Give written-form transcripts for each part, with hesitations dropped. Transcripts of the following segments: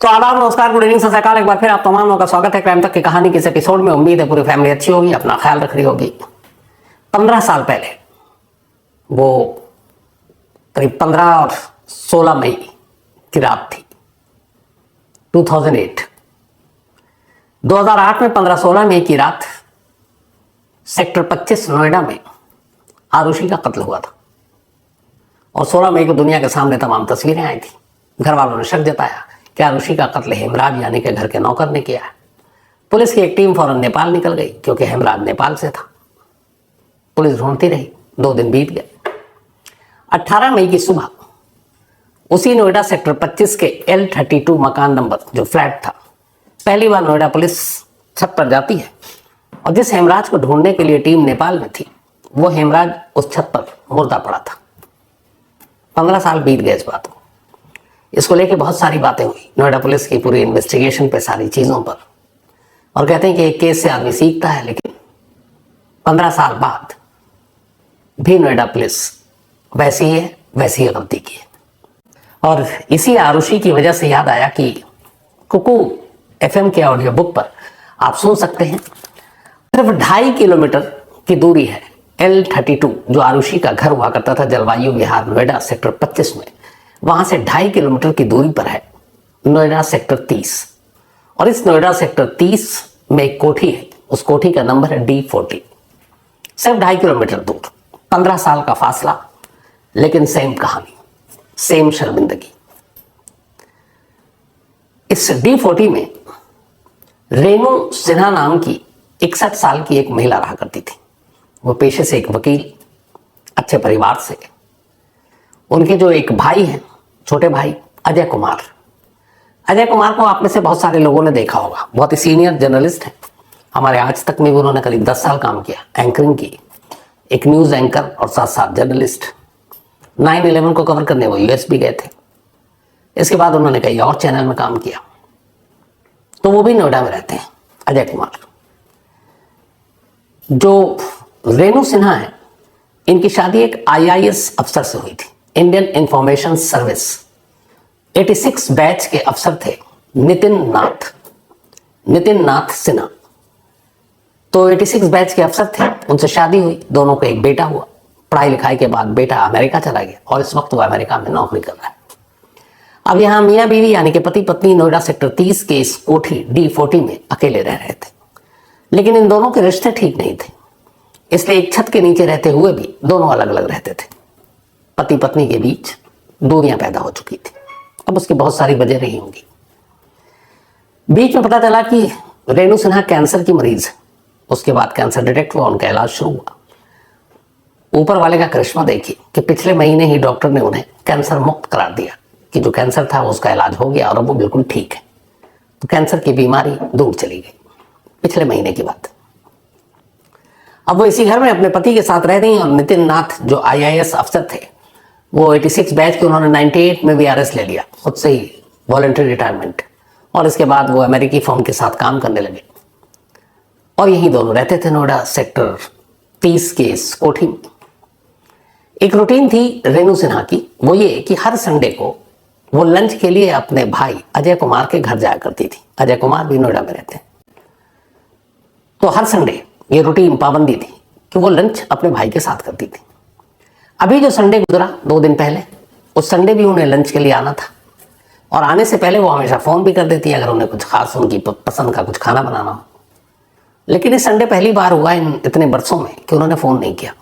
तो आदाब, नमस्कार, गुड इवनिंग, सत श्री अकाल। एक बार फिर आप तमाम लोगों का स्वागत है क्राइम तक की कहानी के इस एपिसोड में। उम्मीद है पूरी फैमिली अच्छी होगी, अपना ख्याल रख रही होगी। 15 साल पहले, वो करीब 15 और 16 मई की रात थी, 2008 में 15-16 मई की रात सेक्टर 25 नोएडा में आरुषि का कत्ल हुआ था। और 16 मई को दुनिया के सामने तमाम तस्वीरें आई थी। घर वालों ने शक जताया कि आरुषि का कत्ल हेमराज यानी के घर के नौकर ने किया है। पुलिस की एक टीम फौरन नेपाल निकल गई क्योंकि हेमराज नेपाल से था। पुलिस ढूंढती रही, 2 दिन बीत गए। 18 मई की सुबह उसी नोएडा सेक्टर 25 के L32 मकान नंबर जो फ्लैट था, पहली बार नोएडा पुलिस छत पर जाती है। और जिस हेमराज को ढूंढने के लिए टीम नेपाल में थी, वो हेमराज उस छत पर मुर्दा पड़ा था। 15 साल बीत गए इस बात को। इसको लेके बहुत सारी बातें हुई नोएडा पुलिस की पूरी इन्वेस्टिगेशन पे, सारी चीज़ों पर। और कहते हैं कि एक केस से आदमी सीखता है, लेकिन 15 साल बाद भी नोएडा पुलिस वैसी ही गलती की है। और इसी आरुषि की वजह से याद आया कि कुकू FM के ऑडियो बुक पर आप सुन सकते हैं। सिर्फ 2.5 किलोमीटर की दूरी है L32, जो आरुषि का घर हुआ करता था जलवायु विहार नोएडा सेक्टर 25 में। वहां से 2.5 किलोमीटर की दूरी पर है नोएडा सेक्टर 30। और इस नोएडा सेक्टर 30 में एक कोठी है, उस कोठी का नंबर है D40। सिर्फ 2.5 किलोमीटर दूर, 15 साल का फासला, लेकिन सेम कहानी, सेम शर्मिंदगी। इस D40 में रेणु सिन्हा नाम की 61 साल की एक महिला रहा करती थी। वो पेशे से एक वकील, अच्छे परिवार से। उनके जो एक भाई हैं, छोटे भाई अजय कुमार को आप में से बहुत सारे लोगों ने देखा होगा। बहुत ही सीनियर जर्नलिस्ट हैं। हमारे आज तक में भी उन्होंने करीब 10 साल काम किया, एंकरिंग की, एक न्यूज़ एंकर और साथ साथ जर्नलिस्ट। 9/11 को कवर करने वो US भी गए थे। इसके बाद उन्होंने कई और चैनल में काम किया। तो वो भी नोएडा में रहते हैं, अजय कुमार। जो रेणु सिन्हा है, इनकी शादी एक IAS अफसर से हुई थी, इंडियन इंफॉर्मेशन सर्विस। 86 बैच के अफसर थे नितिन नाथ सिन्हा। तो 86 बैच के अफसर थे, उनसे शादी हुई, दोनों को एक बेटा हुआ। पढ़ाई लिखाई के बाद बेटा अमेरिका चला गया और इस वक्त वो अमेरिका में नौकरी कर रहा है। अब यहाँ मियाँ बीवी यानी कि पति पत्नी नोएडा सेक्टर 30 के इस कोठी D40 में अकेले रह रहे थे। लेकिन इन दोनों के रिश्ते ठीक नहीं थे, इसलिए एक छत के नीचे रहते हुए भी दोनों अलग अलग रहते थे। पति पत्नी के बीच दूरियां पैदा हो चुकी थी। अब उसकी बहुत सारी वजह रही होंगी। बीच में पता चला कि रेणु सिन्हा कैंसर की मरीज है। उसके बाद कैंसर डिटेक्ट हुआ, उनका इलाज शुरू हुआ। ऊपर वाले का करिश्मा देखिए कि पिछले महीने ही डॉक्टर ने उन्हें कैंसर मुक्त करार दिया, कि जो कैंसर था उसका इलाज हो गया और अब वो बिल्कुल ठीक है। तो कैंसर की बीमारी दूर चली गई, पिछले महीने की बात। अब वो इसी घर में अपने पति के साथ रह रही हैं। और नितिन नाथ जो IAS अफसर थे, वो 86 बैच के, उन्होंने 98 में भी RS ले लिया, खुद से ही वॉलंटरी रिटायरमेंट। और इसके बाद वो अमेरिकी फर्म के साथ काम करने लगे। और यही दोनों रहते थे नोएडा सेक्टर 30 के इस कोठी में। एक रूटीन थी रेणु सिन्हा की, वो ये कि हर संडे को वो लंच के लिए अपने भाई अजय कुमार के घर जाया करती थी। अजय कुमार भी नोएडा में रहते हैं। तो हर संडे ये रूटीन, पाबंदी थी कि वो लंच अपने भाई के साथ करती थी। अभी जो संडे गुजरा 2 दिन पहले, उस संडे भी उन्हें लंच के लिए आना था। और आने से पहले वो हमेशा फ़ोन भी कर देती है अगर उन्हें कुछ खास उनकी पसंद का कुछ खाना बनाना हो। लेकिन इस संडे पहली बार हुआ इन इतने बरसों में कि उन्होंने फ़ोन नहीं किया।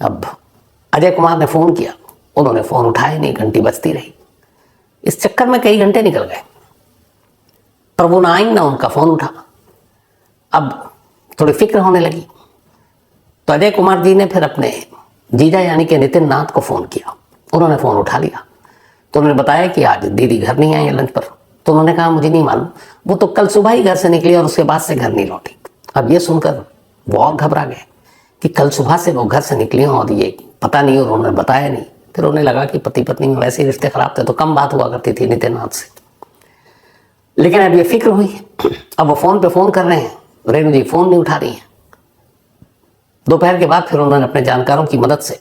अब अजय कुमार ने फ़ोन किया, उन्होंने फ़ोन उठाया नहीं, घंटी बजती रही। इस चक्कर में कई घंटे निकल गए, पर वो ना आई ना उनका फ़ोन उठा। अब थोड़ी फिक्र होने लगी, तो अजय कुमार जी ने फिर अपने जीजा यानी कि नितिन नाथ को फ़ोन किया। उन्होंने फ़ोन उठा लिया। तो उन्होंने बताया कि आज दीदी घर नहीं आई है लंच पर। तो उन्होंने कहा मुझे नहीं मालूम, वो तो कल सुबह ही घर से निकली और उसके बाद से घर नहीं लौटी। अब ये सुनकर वो और घबरा गए कि कल सुबह से वो घर से निकली हों और ये पता नहीं, और उन्होंने बताया नहीं। फिर उन्हें लगा कि पति पत्नी में वैसे ही रिश्ते खराब थे, तो कम बात हुआ करती थी नितिन नाथ से। लेकिन अब ये फिक्र हुई। अब वो फ़ोन पे फ़ोन कर रहे हैं, रेणु जी फ़ोन नहीं उठा रही हैं। दोपहर के बाद फिर उन्होंने अपने जानकारों की मदद से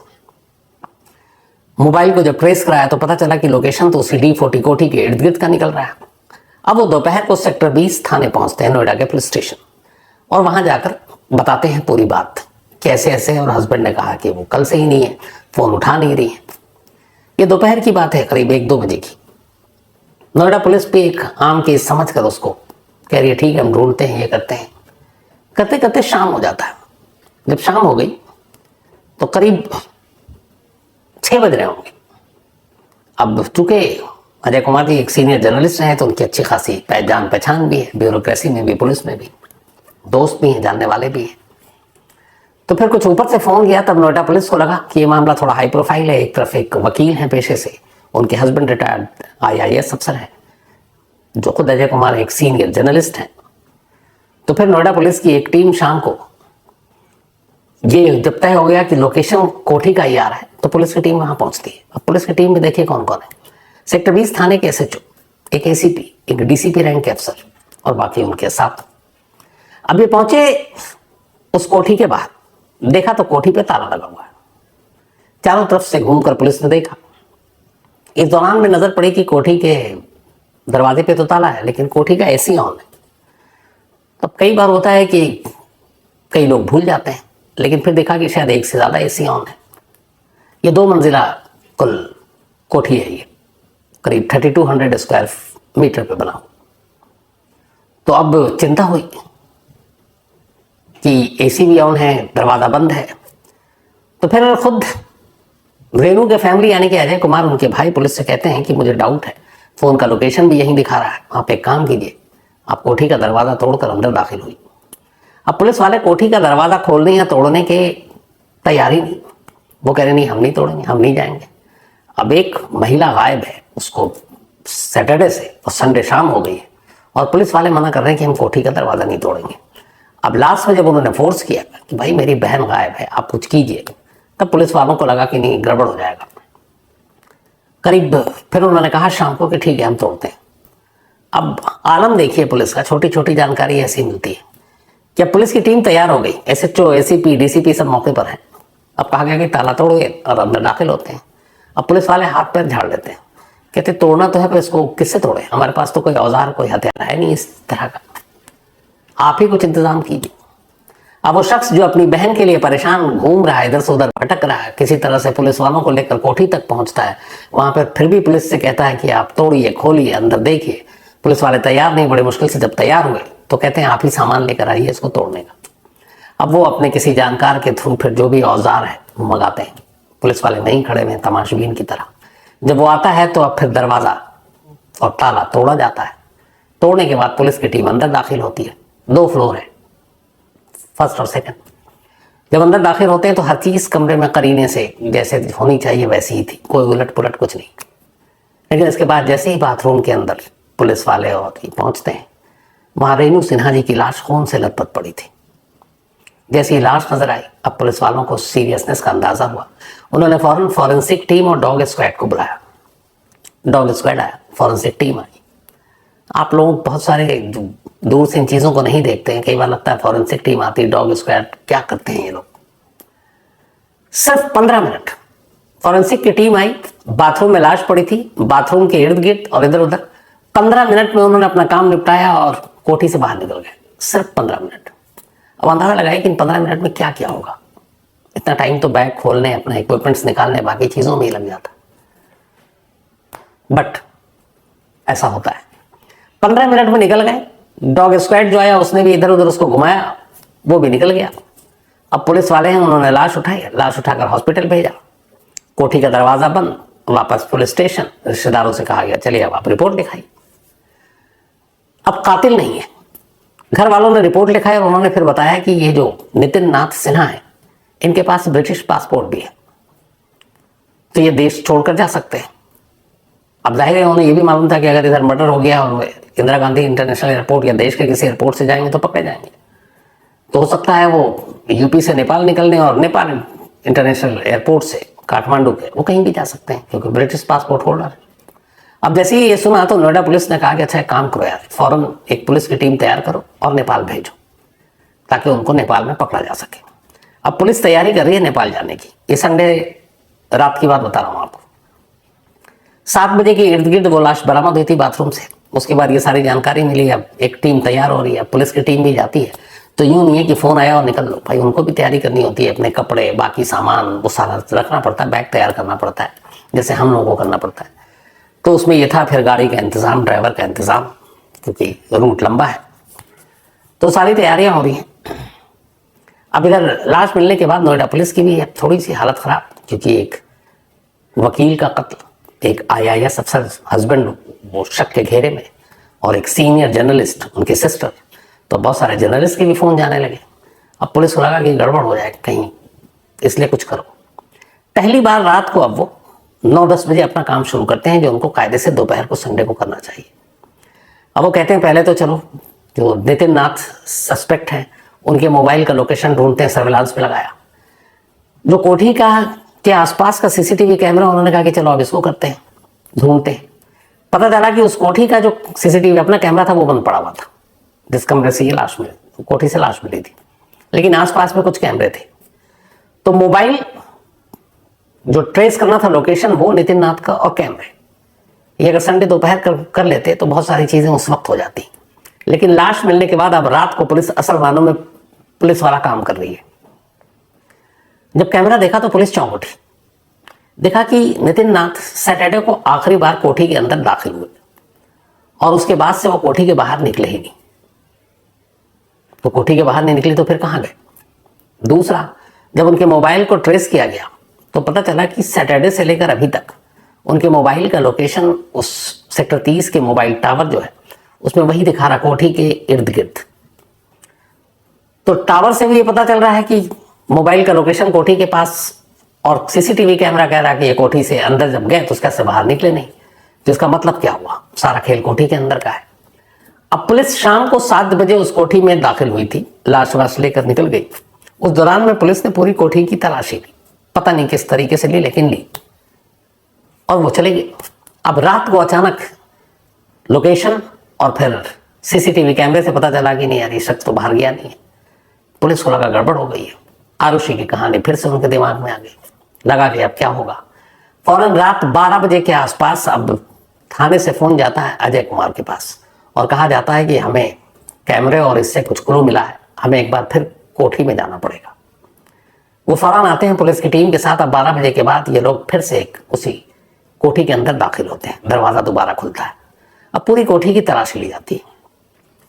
मोबाइल को जब ट्रेस कराया तो पता चला कि लोकेशन तो उसी D40 कोठी के इर्द गिर्द का निकल रहा है। अब वो दोपहर को सेक्टर 20 थाने पहुंचते हैं, नोएडा के पुलिस स्टेशन, और वहां जाकर बताते हैं पूरी बात कैसे ऐसे। और हस्बैंड ने कहा कि वो कल से ही नहीं है, फोन उठा नहीं रही है। ये दोपहर की बात है, करीब 1-2 बजे की। नोएडा पुलिस भी एक आम केस समझ कर उसको कह रही है ठीक है हम ढूंढते हैं, ये करते हैं। करते करते शाम हो जाता है। जब शाम हो गई तो करीब 6 बज रहे होंगे। अब चूंकि अजय कुमार जी एक सीनियर जर्नलिस्ट हैं तो उनकी अच्छी खासी जान पहचान भी है, ब्यूरोक्रेसी में भी, पुलिस में भी, दोस्त भी हैं, जानने वाले भी हैं। तो फिर कुछ ऊपर से फोन गया, तब नोएडा पुलिस को लगा कि ये मामला थोड़ा हाई प्रोफाइल है। एक तरफ एक वकील हैं पेशे से, उनके हस्बैंड रिटायर्ड IAS अफसर हैं, जो खुद अजय कुमार एक सीनियर जर्नलिस्ट हैं। तो फिर नोएडा पुलिस की एक टीम शाम को, ये जब तय हो गया कि लोकेशन कोठी का ही आ रहा है, तो पुलिस की टीम वहां पहुंचती है। अब पुलिस की टीम में देखिए कौन कौन है। सेक्टर 20 थाने के SHO, एक ACP, एक DCP रैंक के अफसर और बाकी उनके साथ। अब ये पहुंचे उस कोठी के बाहर, देखा तो कोठी पे ताला लगा हुआ है। चारों तरफ से घूमकर पुलिस ने देखा। इस दौरान में नजर पड़ी कि कोठी के दरवाजे पे तो ताला है, लेकिन कोठी का AC ऑन है। तब कई बार होता है कि कई लोग भूल जाते हैं, लेकिन फिर देखा कि शायद एक से ज्यादा AC ऑन है। ये 2 मंजिला कुल कोठी है, ये करीब 3200 स्क्वायर मीटर पे बना। तो अब चिंता हुई कि AC भी ऑन है, दरवाजा बंद है। तो फिर खुद रेणु के फैमिली यानी कि अजय कुमार, उनके भाई, पुलिस से कहते हैं कि मुझे डाउट है, फोन का लोकेशन भी यहीं दिखा रहा है, आप एक काम कीजिए, आप कोठी का दरवाजा तोड़कर अंदर दाखिल हुई। अब पुलिस वाले कोठी का दरवाजा खोलने या तोड़ने के तैयारी नहीं, वो कह रहे नहीं हम नहीं तोड़ेंगे, हम नहीं जाएंगे। अब एक महिला गायब है, उसको सैटरडे से और संडे शाम हो गई है, और पुलिस वाले मना कर रहे हैं कि हम कोठी का दरवाजा नहीं तोड़ेंगे। अब लास्ट में जब उन्होंने फोर्स किया कि भाई मेरी बहन गायब है, आप कुछ कीजिए, तब पुलिस वालों को लगा कि नहीं गड़बड़ हो जाएगा। करीब फिर उन्होंने कहा शाम को कि ठीक है हम तोड़ते हैं। अब आलम देखिए पुलिस का, छोटी छोटी जानकारी ऐसी मिलती है। क्या पुलिस की टीम तैयार हो गई, SHO, ACP, DCP सब मौके पर हैं। अब कहा गया कि ताला तोड़ोगे और अंदर दाखिल होते हैं। अब पुलिस वाले हाथ पैर झाड़ लेते हैं, कहते तोड़ना तो है पर इसको किससे तोड़े, हमारे पास तो कोई औजार, कोई हथियार है नहीं इस तरह का, आप ही कुछ इंतजाम कीजिए। अब वो शख्स जो अपनी बहन के लिए परेशान घूम रहा है, इधर से उधर भटक रहा है, किसी तरह से पुलिस वालों को लेकर कोठी तक पहुंचता है। वहां पर फिर भी पुलिस से कहता है कि आप तोड़िए, खोलिए, अंदर देखिए। पुलिस वाले तैयार नहीं, बड़े मुश्किल से जब तैयार हुए तो कहते हैं आप ही सामान लेकर आइए इसको तोड़ने का। अब वो अपने किसी जानकार के थ्रू फिर जो भी औजार है वो मंगाते हैं। पुलिस वाले नहीं खड़े हुए तमाशबीन की तरह। जब वो आता है तो अब फिर दरवाजा और ताला तोड़ा जाता है। तोड़ने के बाद पुलिस की टीम अंदर दाखिल होती है। 2 फ्लोर है, फर्स्ट और सेकंड। जब अंदर दाखिल होते हैं तो हर चीज कमरे में करीने से जैसे होनी चाहिए वैसी ही थी, कोई उलट पुलट कुछ नहीं। लेकिन इसके बाद जैसे ही बाथरूम के अंदर पुलिस वाले और पहुंचते हैं, वहां रेणु सिन्हा जी की लाश खून से लथपथ पड़ी थी। जैसे ही लाश नजर आई, अब पुलिस वालों को सीरियसनेस का अंदाजा हुआ। उन्होंने फौरन फॉरेंसिक टीम और डॉग स्क्वाड को बुलाया। डॉग स्क्वाड आया, फॉरेंसिक टीम आई। आप लोग बहुत सारे दूर से इन चीजों को नहीं देखते हैं, कई बार लगता है फॉरेंसिक टीम आती है, डॉग स्क्वाड क्या करते हैं ये लोग। सिर्फ 15 मिनट फॉरेंसिक की टीम आई, बाथरूम में लाश पड़ी थी, बाथरूम के इर्द गिर्द और इधर उधर। 15 मिनट में उन्होंने अपना काम निपटाया और कोठी से बाहर निकल गए। सिर्फ 15 मिनट। अब अंदाजा लगाए कि इन 15 मिनट में क्या क्या होगा। इतना टाइम तो बैग खोलने, अपना इक्विपमेंट्स निकालने, बाकी चीजों में ही लग जाता। बट ऐसा होता है। 15 मिनट में निकल गए। डॉग स्क्वाड जो आया उसने भी इधर उधर उसको घुमाया, वो भी निकल गया। अब पुलिस वाले हैं, उन्होंने लाश उठाई, लाश उठाकर हॉस्पिटल भेजा। कोठी का दरवाजा बंद, वापस पुलिस स्टेशन। रिश्तेदारों से कहा गया चलिए अब आप रिपोर्ट लिखाई। अब कातिल नहीं है। घर वालों ने रिपोर्ट लिखा है और उन्होंने फिर बताया कि ये जो नितिन नाथ सिन्हा है, इनके पास ब्रिटिश पासपोर्ट भी है, तो ये देश छोड़कर जा सकते हैं। अब जाहिर है उन्हें ये भी मालूम था कि अगर इधर मर्डर हो गया और इंदिरा गांधी इंटरनेशनल एयरपोर्ट या देश के किसी एयरपोर्ट से जाएंगे तो पकड़े जाएंगे। तो हो सकता है वो यूपी से नेपाल निकलने और नेपाल इंटरनेशनल एयरपोर्ट से काठमांडू के वो कहीं भी जा सकते हैं क्योंकि ब्रिटिश पासपोर्ट होल्डर है। अब जैसे ही ये सुना तो नोएडा पुलिस ने कहा कि अच्छा एक काम करो यार, फौरन एक पुलिस की टीम तैयार करो और नेपाल भेजो ताकि उनको नेपाल में पकड़ा जा सके। अब पुलिस तैयारी कर रही है नेपाल जाने की। ये संडे रात की बात बता रहा हूँ आपको। 7 बजे के इर्द गिर्द वो लाश बरामद हुई थी बाथरूम से। उसके बाद ये सारी जानकारी मिली, अब एक टीम तैयार हो रही है, पुलिस की टीम भी जाती है। तो यूं नहीं है कि फ़ोन आया और निकल लो, भाई उनको भी तैयारी करनी होती है, अपने कपड़े बाकी सामान वो सारा रखना पड़ता है, बैग तैयार करना पड़ता है जैसे हम लोगों को करना पड़ता है। तो उसमें ये था, फिर गाड़ी का इंतज़ाम, ड्राइवर का इंतज़ाम, क्योंकि रूट लंबा है। तो सारी तैयारियां हो रही हैं। अब इधर लाश मिलने के बाद नोएडा पुलिस की भी है थोड़ी सी हालत ख़राब, क्योंकि एक वकील का कत्ल, एक IAS अफसर हस्बैंड वो शक के घेरे में, और एक सीनियर जर्नलिस्ट उनकी सिस्टर। तो बहुत सारे जर्नलिस्ट के भी फ़ोन जाने लगे। अब पुलिस को लगा कि गड़बड़ हो जाए कहीं, इसलिए कुछ करो। पहली बार रात को अब वो 9-10 बजे अपना काम शुरू करते हैं, जो उनको कायदे से दोपहर को संडे को करना चाहिए। अब वो कहते हैं पहले तो चलो जो नितिन नाथ सस्पेक्ट हैं उनके मोबाइल का लोकेशन ढूंढते हैं, सर्विलांस पे लगाया। जो कोठी का के आसपास का CCTV कैमरा, उन्होंने कहा कि चलो अब इसको करते हैं, ढूंढते हैं। पता चला कि उस कोठी का जो CCTV अपना कैमरा था वो बंद पड़ा हुआ था, जिस कमरे से ये लाश मिली, कोठी से लाश मिली थी, लेकिन आसपास में कुछ कैमरे थे। तो मोबाइल जो ट्रेस करना था लोकेशन, वो नितिन नाथ का और कैमरे, ये अगर संडे दोपहर कर लेते तो बहुत सारी चीजें उस वक्त हो जाती। लेकिन लाश मिलने के बाद अब रात को पुलिस असल मानों में पुलिस वाला काम कर रही है। जब कैमरा देखा तो पुलिस चौंक उठी, देखा कि नितिन नाथ सैटरडे को आखिरी बार कोठी के अंदर दाखिल हुए और उसके बाद से वो कोठी के बाहर निकले ही नहीं। तो कोठी के बाहर नहीं निकले तो फिर कहाँ गए? दूसरा, जब उनके मोबाइल को ट्रेस किया गया तो पता चला कि सैटरडे से लेकर अभी तक उनके मोबाइल का लोकेशन उस सेक्टर 30 के मोबाइल टावर जो है उसमें वही दिखा रहा, कोठी के इर्द गिर्द। तो टावर से भी ये पता चल रहा है कि मोबाइल का लोकेशन कोठी के पास, और CCTV कैमरा कह रहा है कि ये कोठी से अंदर जब गए तो उसका से बाहर निकले नहीं। तो इसका मतलब क्या हुआ? सारा खेल कोठी के अंदर का है। अब पुलिस शाम को 7 बजे उस कोठी में दाखिल हुई थी, लाश वाश लेकर निकल गई। उस दौरान में पुलिस ने पूरी कोठी की तलाशी ली, पता नहीं किस तरीके से ली, लेकिन ली, और वो चले गए। अब रात को अचानक लोकेशन और फिर CCTV कैमरे से पता चला कि नहीं यार, ये शख्स तो बाहर गया नहीं है। पुलिस को लगा गड़बड़ हो गई है। आरुषि की कहानी फिर से उनके दिमाग में आ गई, लगा कि अब क्या होगा। फौरन रात 12 बजे के आसपास अब थाने से फोन जाता है अजय कुमार के पास, और कहा जाता है कि हमें कैमरे और इससे कुछ क्लू मिला है, हमें एक बार फिर कोठी में जाना पड़ेगा। वो फौरन आते हैं पुलिस की टीम के साथ। अब 12 बजे के बाद ये लोग फिर से उसी कोठी के अंदर दाखिल होते हैं, दरवाजा दोबारा खुलता है। अब पूरी कोठी की तलाशी ली जाती है,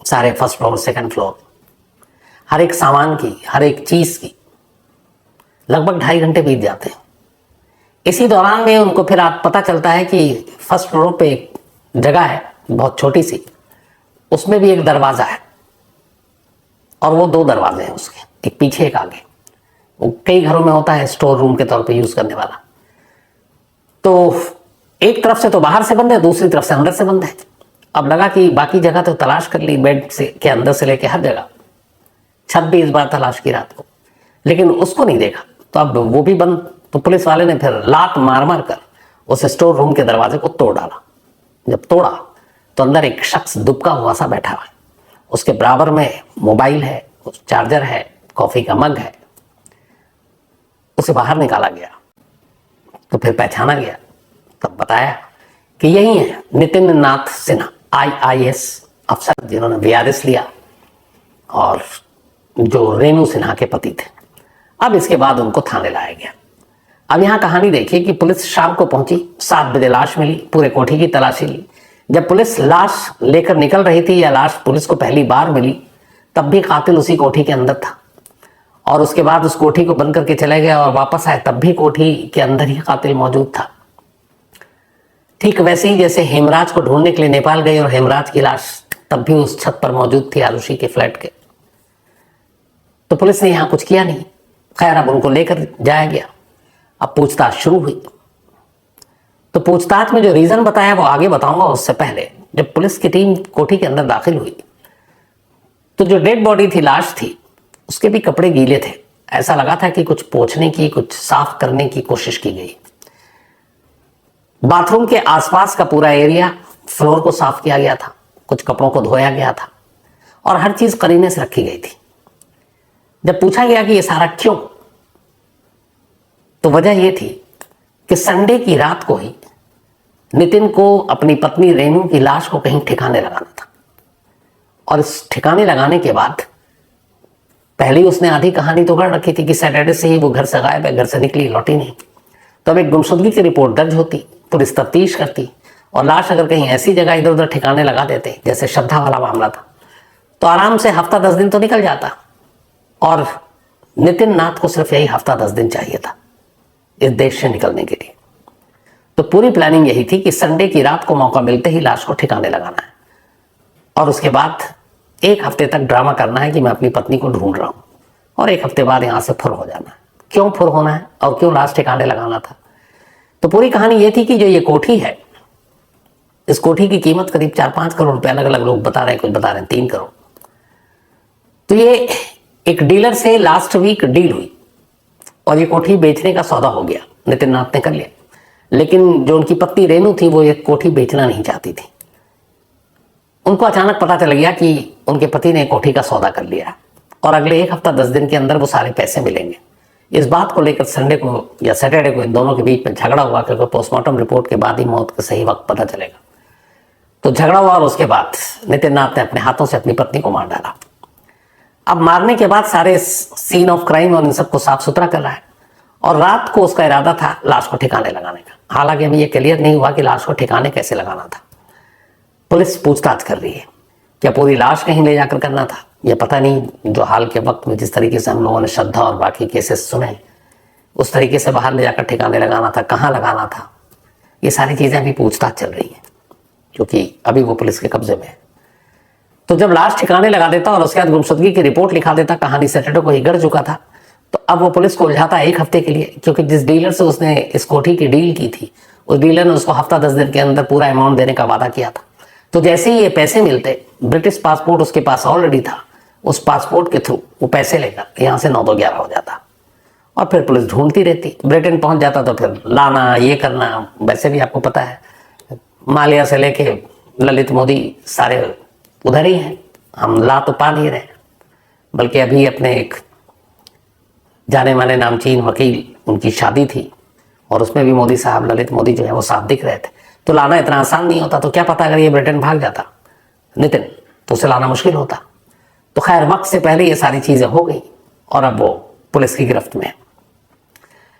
सारे फर्स्ट फ्लोर, सेकंड फ्लोर, हर एक सामान की, हर एक चीज की। लगभग 2.5 घंटे बीत जाते हैं। इसी दौरान में उनको फिर पता चलता है कि फर्स्ट फ्लोर पे एक जगह है बहुत छोटी सी, उसमें भी एक दरवाजा है, और वो 2 दरवाजे हैं उसके, एक पीछे एक आगे। वो कई घरों में होता है स्टोर रूम के तौर पे यूज करने वाला। तो एक तरफ से तो बाहर से बंद है, दूसरी तरफ से अंदर से बंद है। अब लगा कि बाकी जगह तो तलाश कर ली, बेड से के अंदर से लेके हर जगह, छत भी इस बार तलाश की रात को, लेकिन उसको नहीं देखा। तो अब वो भी बंद। तो पुलिस वाले ने फिर लात मार मार कर उस स्टोर रूम के दरवाजे को तोड़ डाला। जब तोड़ा तो अंदर एक शख्स दुबका हुआ सा बैठा हुआ है, उसके बराबर में मोबाइल है, चार्जर है, कॉफी का मग है। उसे बाहर निकाला गया तो फिर पहचाना गया, तब बताया कि यही है नितिन नाथ सिन्हा, IAS अफसर जिन्होंने VRS लिया और जो रेणु सिन्हा के पति थे। अब इसके बाद उनको थाने लाया गया। अब यहाँ कहानी देखिए कि पुलिस शाम को पहुंची, 7 बजे लाश मिली, पूरे कोठी की तलाशी ली। जब पुलिस लाश लेकर निकल रही थी, या लाश पुलिस को पहली बार मिली, तब भी कातिल उसी कोठी के अंदर था, और उसके बाद उस कोठी को बंद करके चले गया और वापस आए, तब भी कोठी के अंदर ही कातिल मौजूद था। ठीक वैसे ही जैसे हेमराज को ढूंढने के लिए नेपाल गए और हेमराज की लाश तब भी उस छत पर मौजूद थी, आरुषि के फ्लैट के। तो पुलिस ने यहाँ कुछ किया नहीं। खैर, अब उनको लेकर जाया गया। अब पूछताछ शुरू हुई। तो पूछताछ में जो रीजन बताया वो आगे बताऊंगा। उससे पहले जब पुलिस की टीम कोठी के अंदर दाखिल हुई तो जो डेड बॉडी थी, लाश थी, उसके भी कपड़े गीले थे। ऐसा लगा था कि कुछ पोंछने की, कुछ साफ करने की कोशिश की गई। बाथरूम के आसपास का पूरा एरिया, फ्लोर को साफ किया गया था, कुछ कपड़ों को धोया गया था, और हर चीज करीने से रखी गई थी। जब पूछा गया कि ये सारा क्यों, तो वजह यह थी कि संडे की रात को ही नितिन को अपनी पत्नी रेनू की लाश को कहीं ठिकाने लगाना था, और इस ठिकाने लगाने के बाद पहले उसने आधी कहानी तो गढ़ रखी थी कि सैटरडे से ही वो घर से गायब है, घर से निकली लौटी नहीं। तो अब एक गुमशुदगी की रिपोर्ट दर्ज होती, पुलिस तफ्तीश करती, और लाश अगर कहीं ऐसी जगह इधर उधर ठिकाने लगा देते जैसे श्रद्धा वाला मामला था, तो आराम से हफ्ता 10 दिन तो निकल जाता। और नितिन नाथ को सिर्फ यही हफ्ता 10 दिन चाहिए था इस देश से निकलने के लिए। तो पूरी प्लानिंग यही थी कि संडे की रात को मौका मिलते ही लाश को ठिकाने लगाना है, और उसके बाद एक हफ्ते तक ड्रामा करना है कि मैं अपनी पत्नी को ढूंढ रहा हूं, और एक हफ्ते बाद यहां से फुर हो जाना है। क्यों फुर होना है और क्यों लाश ठिकाने लगाना था? तो पूरी कहानी ये थी कि जो ये कोठी है, इस कोठी की कीमत करीब 4-5 करोड़ रुपए, अलग अलग लोग बता रहे हैं, कुछ बता रहे हैं 3 करोड़। तो ये एक डीलर से लास्ट वीक डील हुई और ये कोठी बेचने का सौदा हो गया, नितिन नाथ ने कर लिया। लेकिन जो उनकी पत्नी रेनू थी वो ये कोठी बेचना नहीं चाहती थी। उनको अचानक पता चल गया कि उनके पति ने कोठी का सौदा कर लिया, और अगले एक हफ्ता 10 दिन के अंदर वो सारे पैसे मिलेंगे। इस बात को लेकर संडे को या सैटरडे को इन दोनों के बीच में झगड़ा हुआ, क्योंकि पोस्टमार्टम रिपोर्ट के बाद ही मौत का सही वक्त पता चलेगा। तो झगड़ा हुआ और उसके बाद नितिन नाथ ने अपने हाथों से अपनी पत्नी को मार डाला। अब मारने के बाद सारे सीन ऑफ क्राइम और इन सबको साफ सुथरा कर रहा है, और रात को उसका इरादा था लाश को ठिकाने लगाने का। हालांकि अभी ये क्लियर नहीं हुआ कि लाश को ठिकाने कैसे लगाना था। पुलिस पूछताछ कर रही है, क्या पूरी लाश कहीं ले जाकर करना था, यह पता नहीं। जो हाल के वक्त में जिस तरीके से हम लोगों ने श्रद्धा और बाकी केसेस सुने, उस तरीके से बाहर ले जाकर ठिकाने लगाना था, कहाँ लगाना था, ये सारी चीजें अभी पूछताछ चल रही है, क्योंकि अभी वो पुलिस के कब्जे में है। तो जब लाश ठिकाने लगा देता और उसके बाद गुमशुदगी की रिपोर्ट लिखा देता, कहानी सैटरडे को ही गढ़ चुका था, तो अब वो पुलिस को उलझाता एक हफ्ते के लिए, क्योंकि जिस डीलर से उसने इस कोठी की डील की थी, उस डीलर ने उसको हफ्ता 10 दिन के अंदर पूरा अमाउंट देने का वादा किया था। तो जैसे ही ये पैसे मिलते, ब्रिटिश पासपोर्ट उसके पास ऑलरेडी था, उस पासपोर्ट के थ्रू वो पैसे लेकर यहाँ से 9-2-11 हो जाता, और फिर पुलिस ढूंढती रहती। ब्रिटेन पहुंच जाता तो फिर लाना, ये करना। वैसे भी आपको पता है, माल्या से लेके ललित मोदी सारे उधर ही हैं, हम ला तो पा नहीं रहे। बल्कि अभी अपने एक जाने माने नामचीन वकील, उनकी शादी थी, और उसमें भी मोदी साहब, ललित मोदी जो है वो साफ दिख रहे थे। तो लाना इतना आसान नहीं होता। तो क्या पता अगर ये ब्रिटेन भाग जाता नितिन, तो उसे लाना मुश्किल होता। तो खैर वक्त से पहले ये सारी चीजें हो गई, और अब वो पुलिस की गिरफ्त में है।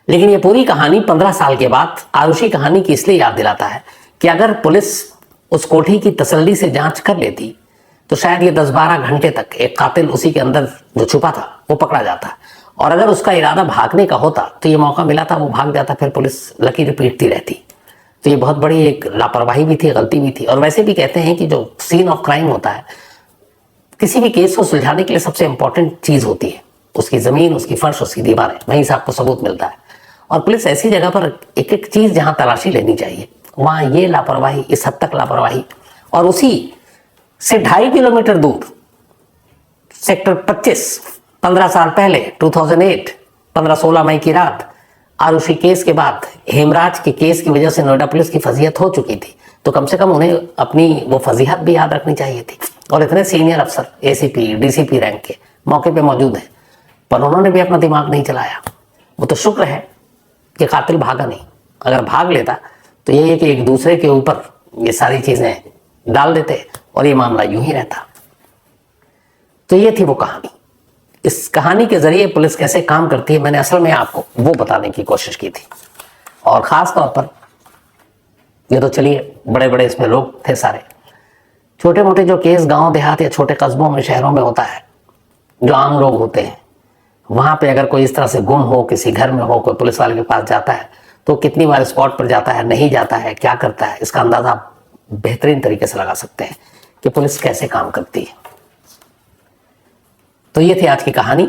लेकिन ये पूरी कहानी 15 साल के बाद आरुषि कहानी की इसलिए याद दिलाता है कि अगर पुलिस उस कोठी की तसल्ली से जांच कर लेती, तो शायद ये 10-12 घंटे तक एक कातिल उसी के अंदर जो छुपा था वो पकड़ा जाता। और अगर उसका इरादा भागने का होता तो ये मौका मिला था, वो भाग जाता, फिर पुलिस लकीरें पीटती रहती। तो ये बहुत बड़ी एक लापरवाही भी थी, गलती भी थी। और वैसे भी कहते हैं कि जो सीन ऑफ क्राइम होता है, किसी भी केस को सुलझाने के लिए सबसे इंपॉर्टेंट चीज होती है उसकी जमीन, उसकी फर्श, उसकी दीवारें। वहीं से आपको सबूत मिलता है। और पुलिस ऐसी जगह पर एक एक चीज जहां तलाशी लेनी चाहिए, वहां ये लापरवाही, इस हद तक लापरवाही। और उसी से 2.5 किलोमीटर दूर सेक्टर 25, 15 साल पहले 2008, 15-16 मई की रात, आरुषि केस के बाद हेमराज के केस की वजह से नोएडा पुलिस की फजीहत हो चुकी थी। तो कम से कम उन्हें अपनी वो फजीहत भी याद रखनी चाहिए थी। और इतने सीनियर अफसर, एसीपी, डीसीपी रैंक के मौके पे मौजूद हैं, पर उन्होंने भी अपना दिमाग नहीं चलाया। वो तो शुक्र है कि कातिल भागा नहीं। अगर भाग लेता तो यही है कि एक दूसरे के ऊपर ये सारी चीजें डाल देते और ये मामला यूं ही रहता। तो ये थी वो कहानी। इस कहानी के जरिए पुलिस कैसे काम करती है, मैंने असल में आपको वो बताने की कोशिश की थी। और खास तौर पर ये तो चलिए बड़े बड़े इसमें लोग थे सारे, छोटे मोटे जो केस गांव देहात या छोटे कस्बों में, शहरों में होता है, जो आम लोग होते हैं, वहां पे अगर कोई इस तरह से गुम हो, किसी घर में हो, कोई पुलिस वाले के पास जाता है, तो कितनी बार स्पॉट पर जाता है, नहीं जाता है, क्या करता है, इसका अंदाजा आप बेहतरीन तरीके से लगा सकते हैं कि पुलिस कैसे काम करती है। तो ये थी आज की कहानी।